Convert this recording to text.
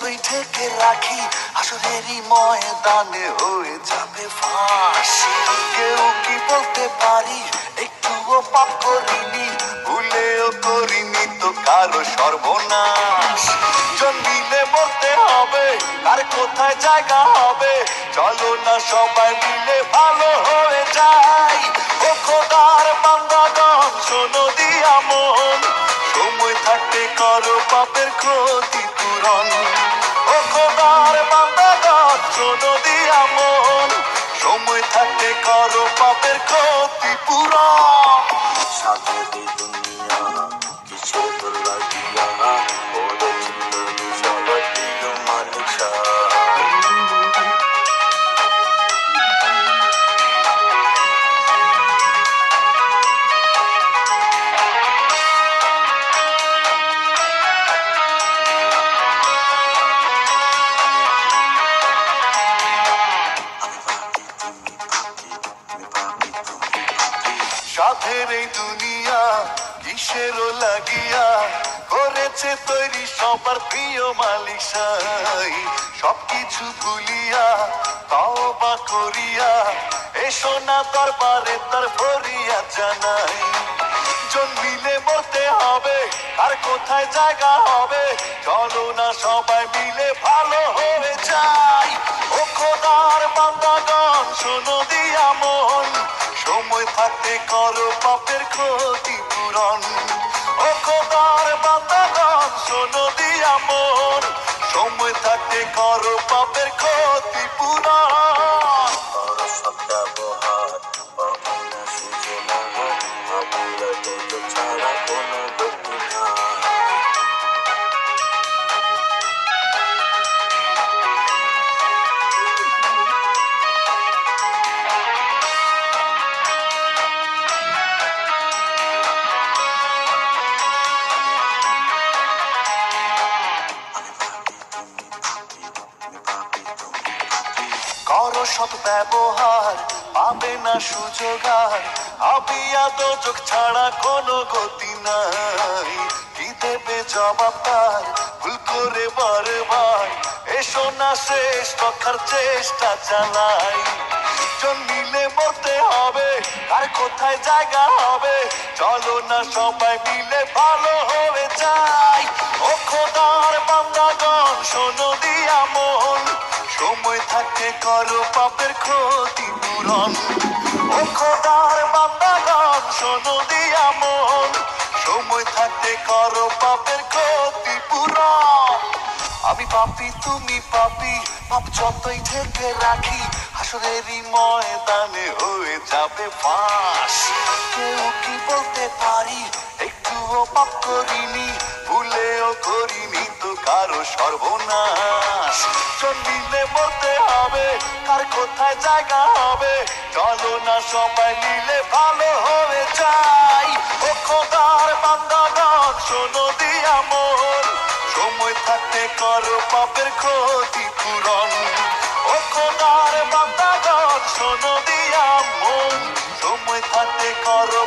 যতই ঢেকে রাখি আসলেরই ময়দানে হয়ে যাবে ফাঁস। কেউ কি বলতে পারি একটুও পাপ করিনি, ভুলেও করিনি তো কারো সর্বনাশ। জন্মিলে মরতে হবে, কার কোথায় জায়গা হবে, চলো না সবাই মিলে ভালো হয়ে যাই। ও খোদার বান্দাগণ শোনো দিয়া মন, সময় থাকতে করো পাপের ক্ষতি পূরণ। ও খোদার বান্দাগণ শোনো দিয়া মন, সময় থাকতে করো পাপের ক্ষতি পূরণ। সাথে দুনিয়া কিসের তোর লাগিয়া ওরে চিল্লি সবার প্রিয় মালিক সাধের এই দুনিয়া কিসেরও লাগিয়া করেছে তৈরি সবার প্রিয় মালিক সাই। সবকিছু ভুলিয়া তওবা করিয়া এসো না দরবারে তার ভরিয়া জানাই। জন্মিলে মরতে হবে, কার কোথায় জায়গা হবে, চলো না সবাই মিলে ভালো হয়ে যাই। ও খোদার বান্দাগণ শোনো দিয়া মন, সময় থাকতে করো পাপের ক্ষতি পূরণ। ও খোদার বান্দাগণ শোনো দিয়া মন, সময় থাকতে করো পাপের ক্ষতি পূরণ। করো সৎ ব্যবহার পাবো না সূচনা আবুলা তো ছাড়া কোনো গতি না। করো সৎ ব্যবহার পাবে না সুযোগ আর, আবিয়া দোজক ছাড়া কোনো গতি নাই। কি দেবে জবাব তার ভুল করে বারবার, এসো না শেষ রক্ষার চেষ্টা চালাই। জন্মিলে মরতে হবে, কার কোথায় জায়গা হবে, চলো না সবাই মিলে ভালো হয়ে যাই। ও খোদার বান্দাগণ শোনো দিয়া মন, সময় থাকতে করো পাপের ক্ষতি পূরণ। ও খোদার বান্দাগণ শোনো দিয়া মন, সময় থাকতে করো পাপের ক্ষতি পূরণ। আমি পাপী তুমি পাপী, পাপ যতই ঢেকে রাখি আসলেরই ময়দানে হয়ে যাবে ফাঁস। কেউ কি বলতে পারি একটুও পাপ করিনি, ভুলেও করিনি তো কারো সর্বনাশ। জন্মিলে মরতে হবে, কার কোথায় জায়গা হবে, চলো না সবাই মিলে ভালো হয়ে যাই। ও খোদার বান্দাগণ শোনো দিয়া মন, সময় থাকতে করো পাপের ক্ষতি পূরণ। ও খোদার বান্দাগণ শোনো দিয়া মন, সময় থাকতে করো